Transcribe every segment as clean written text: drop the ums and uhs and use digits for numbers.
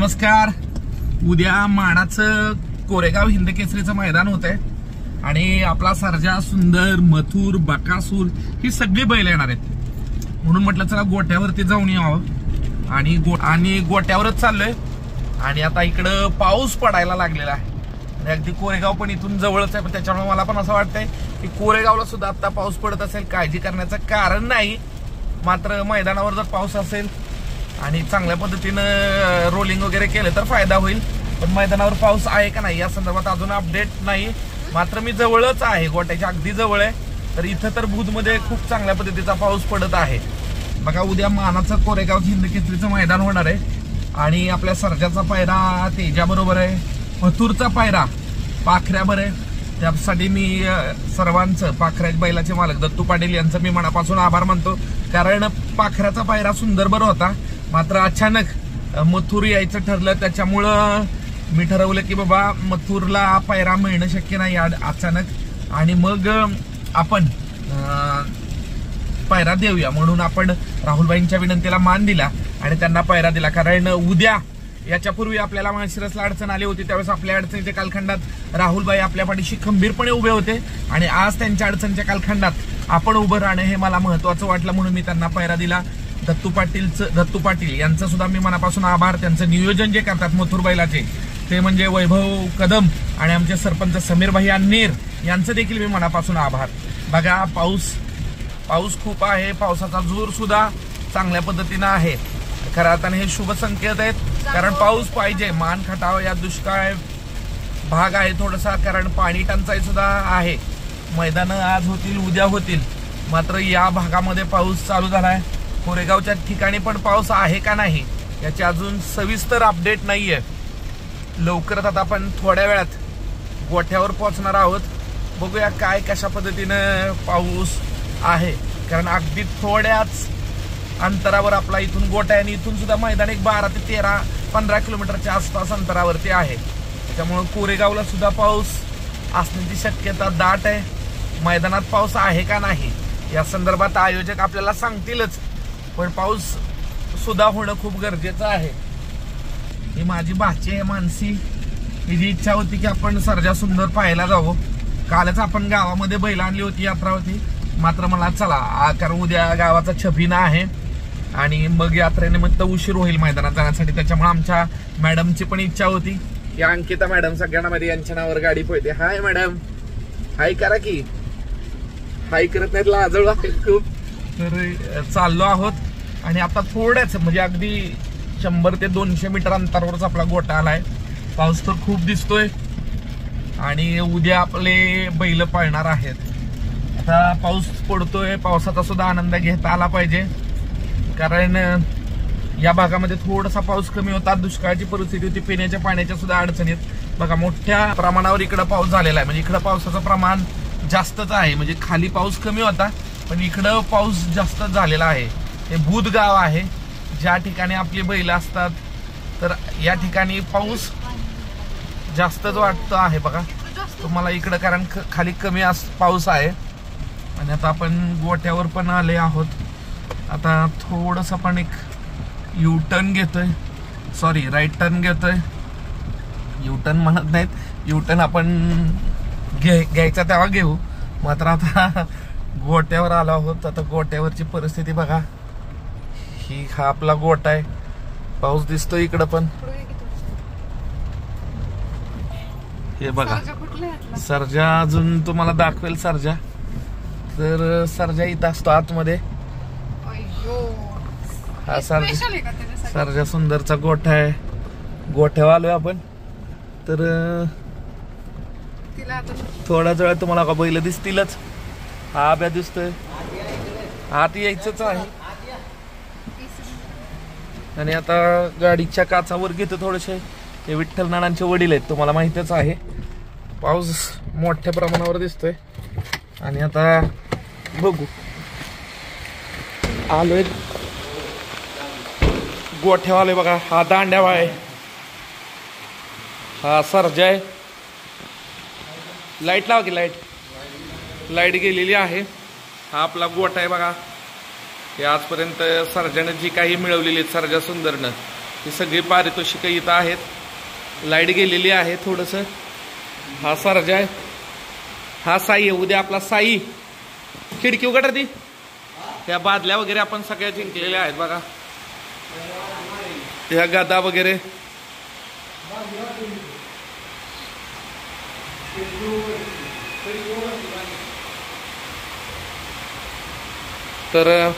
नमस्कार. उद्या मानाचं कोरेगाव हिंद केसरीचं मैदान होतंय आणि आपला सर्जा, सुंदर, मथुर, बकासूर ही सगळी बैल येणार आहेत. म्हणून म्हटलं चला गोट्यावरती जाऊन यावं आणि गोट्यावरच चाललोय. आणि आता इकडं पाऊस पडायला लागलेला आहे. अगदी कोरेगाव पण इथून जवळच आहे, पण त्याच्यामुळे मला पण असं वाटतंय की कोरेगावला सुद्धा आता पाऊस पडत असेल, काळजी करण्याचं कारण नाही. मात्र मैदानावर जर पाऊस असेल आणि चांगल्या पद्धतीनं रोलिंग वगैरे केलं तर फायदा होईल. पण मैदानावर पाऊस आहे का नाही या संदर्भात अजून अपडेट नाही. मात्र मी जवळच आहे, गोट्याच्या अगदी जवळ आहे. तर इथं तर भूतमध्ये खूप चांगल्या पद्धतीचा पाऊस पडत आहे. बघा उद्या मानाचं कोरेगाव हिंद केसरीचं मैदान होणार आहे आणि आपल्या सर्जाचा पायरा तेजा बरोबर आहे, मथुरचा पायरा पाखऱ्याबर आहे. त्यासाठी मी सर्वांचं, पाखऱ्या बैलाचे मालक दत्तू पाटील यांचं मी मनापासून आभार मानतो. कारण पाखऱ्याचा पायरा सुंदर बरं होता, मात्र अचानक मथुर यायचं ठरलं. त्याच्यामुळं मी ठरवलं की बाबा मथुरला पायरा मिळणं शक्य नाही अचानक, आणि मग आपण पायरा देऊया म्हणून आपण राहुलबाईंच्या विनंतीला मान दिला आणि त्यांना पायरा दिला. कारण उद्या याच्यापूर्वी आपल्याला माळशिरसला अडचण आली होती, त्यावेळेस आपल्या अडचणीच्या कालखंडात राहुलबाई आपल्या पाठीशी खंबीरपणे उभे होते आणि आज त्यांच्या अडचणीच्या कालखंडात आपण उभं राहणं हे मला महत्वाचं वाटलं, म्हणून मी त्यांना पायरा दिला. दत्तू पाटील यांचं सुद्धा मी मनापासून आभार. त्यांचं नियोजन जे करतात मथुर बैलाचे ते म्हणजे वैभव कदम आणि आमचे सरपंच समीरभाई अन्नीर यांचं देखील मी मनापासून आभार. बघा पाऊस खूप आहे, पावसाचा जोर सुद्धा चांगल्या पद्धतीनं आहे. खरं अर्थाने हे शुभ संकेत आहेत, कारण पाऊस पाहिजे. मान खटाव या दुष्काळ भाग आहे थोडासा, कारण पाणी टंचाई सुद्धा आहे. मैदानं आज होतील, उद्या होतील, मात्र या भागामध्ये पाऊस चालू झालाय. कोरेगावच्या ठिकाणी पण पाऊस आहे का नाही याची अजून सविस्तर अपडेट नाहीये. लवकरच आता आपण थोड्या वेळात गोठ्यावर पोहोचणार आहोत. बघूया काय कशा पद्धतीनं पाऊस आहे, कारण अगदी थोड्याच अंतरावर आपला इथून गोठा आहे आणि इथून सुद्धा मैदान एक 12 ते 15 किलोमीटरच्या आसपास अंतरावरती आहे. त्यामुळे कोरेगावला सुद्धा पाऊस असण्याची शक्यता दाट आहे. मैदानात पाऊस आहे का नाही या संदर्भात आयोजक आपल्याला सांगतीलच, पण पाऊस सुद्धा होणं खूप गरजेचं आहे. ही माझी भाची आहे मानसी, हिची इच्छा होती की आपण सर्जा सुंदर पाहायला जावं. कालच आपण गावामध्ये बैल आणली होती, यात्रा होती, मात्र मला चला कारण उद्या गावाचा छबिना आहे आणि मग यात्रेनिमित्त उशीर होईल मैदानात जाण्यासाठी. त्याच्यामुळे आमच्या मॅडमची पण इच्छा होती की अंकिता मॅडम सगळ्यांना मध्ये यांच्या नावावर गाडी पळते. हाय मॅडम, हाय करा की. हाय करत नाहीत, लाजळ खूप. तर चाललो आहोत आणि आता थोड्याच म्हणजे अगदी 100 ते 200 मीटर अंतरावरच आपला गोठा आलाय. पाऊस तर खूप दिसतोय आणि उद्या आपले बैल पळणार आहेत. आता पाऊस पडतोय, पावसाचा सुद्धा आनंद घेता आला पाहिजे, कारण या भागामध्ये थोडासा पाऊस कमी होता. दुष्काळाची परिस्थिती होती, पिण्याच्या पाण्याच्या सुद्धा अडचणीत. बघा मोठ्या प्रमाणावर इकडं पाऊस झालेला आहे, म्हणजे इकडं पावसाचं प्रमाण जास्तच आहे. म्हणजे खाली पाऊस कमी होता, पण इकडं पाऊस जास्त झालेला आहे. हे भूतगाव आहे, ज्या ठिकाणी आपली बैल असतात, तर या ठिकाणी पाऊस जास्तच वाटतं आहे. बघा तुम्हाला इकडं, कारण खाली कमी पाऊस आहे. आणि आता आपण गोट्यावर पण आले आहोत. आता थोडंसं आपण एक यू टर्न घेतोय, सॉरी राईट टर्न घेतोय. यू टर्न म्हणत नाहीत, यू टर्न आपण घ्यायचा तेव्हा घेऊ. मात्र आता गोट्यावर आलो आहोत. आता गोट्यावरची परिस्थिती बघा. हा आपला गोठा आहे, पाऊस दिसतोय इकडं पण. हे बघा सर्जा, अजून तुम्हाला दाखवेल सर्जा. तर सर्जा इथं असतो आतमध्ये. हा सर्जा सुंदरचा गोठा आहे. गोठ्यावर आलोय आपण. तर थोड्याच वेळात तुम्हाला का बैल दिसतीलच. हा आब्या दिसतोय, आत यायचंच आहे. आणि आता गाडीच्या काचावर घेतो थोडेसे. हे विठ्ठल नानांचे वडील आहेत, तुम्हाला माहितीच आहे. पाऊस मोठ्या प्रमाणावर दिसतोय आणि आता बघू. आलोय गोठ्यावर आलोय. बघा हा दांड्यावा आहे, हा सर्जा आहे. लाईट लावा की, लाईट गेलेली आहे. हा आपला गोठा आहे बघा. हे आजपर्यंत सर्जानं जी काही मिळवलेली सर्जा सुंदरनं ही सगळी पारितोषिकं इथं आहेत. लाईट गेलेली आहे थोडंसं. हा सर्जा आहे, हा साई आहे. उद्या आपला साई. खिडकी उघडा ती. ह्या बादल्या वगैरे आपण सगळ्या जिंकलेल्या आहेत बघा. ह्या गदा वगैरे. तर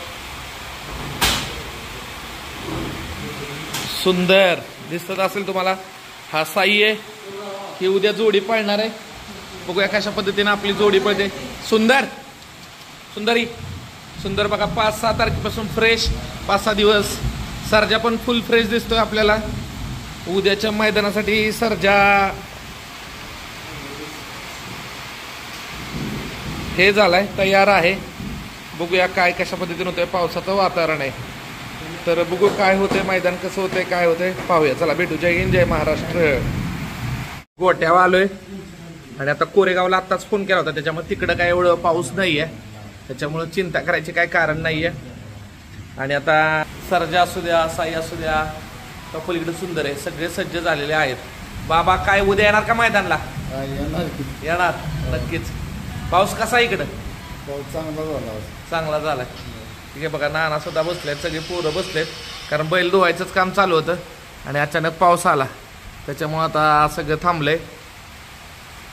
सुंदर दिसत असेल तुम्हाला. हा साई आहे. ही उद्या जोडी पळणार आहे. बघूया कशा पद्धतीने आपली जोडी पळते. सुंदर सुंदरी सुंदर बघा 5-6 तारखेपासून फ्रेश. 5-6 दिवस. सर्जा पण फुल फ्रेश दिसतोय आपल्याला. उद्याच्या मैदानासाठी सर्जा हे झालाय, तयार आहे. बघूया काय कशा पद्धतीने होतंय. पावसाचं वातावरण आहे तर बघू काय होतंय, मैदान कसं होतंय, काय होतंय पाहूया. चला भेटू. जय हिंद, जय महाराष्ट्र. गोट्यावर आलोय आणि आता कोरेगावला आत्ताच फोन केला होता, त्याच्यामुळे तिकडं काय एवढं पाऊस नाहीये, त्याच्यामुळे चिंता करायची काय कारण नाहीये. आणि आता सर्जा असू द्या, साई असू द्या, तर पलीकडे सुंदर आहे, सगळे सज्ज झालेले आहेत. बाबा काय उद्या येणार का मैदानला? येणार नक्कीच. पाऊस कसा आहे इकडं? चांगला झालाय. ठीक आहे बघा. नाना सुद्धा बसलेत, सगळे पोरं बसलेत, कारण बैल धुवायचंच काम चालू होतं आणि अचानक पाऊस आला, त्याच्यामुळे आता सगळं थांबलंय.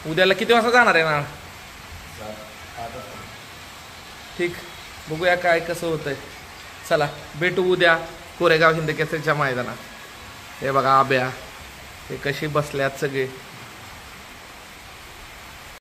उद्याला किती वाजता जाणार आहे नाना? ठीक, बघूया काय कसं होतंय. चला भेटू उद्या कोरेगाव हिंद केसरीच्या मैदानात. हे बघा आब्या, हे कशी बसल्यात सगळे.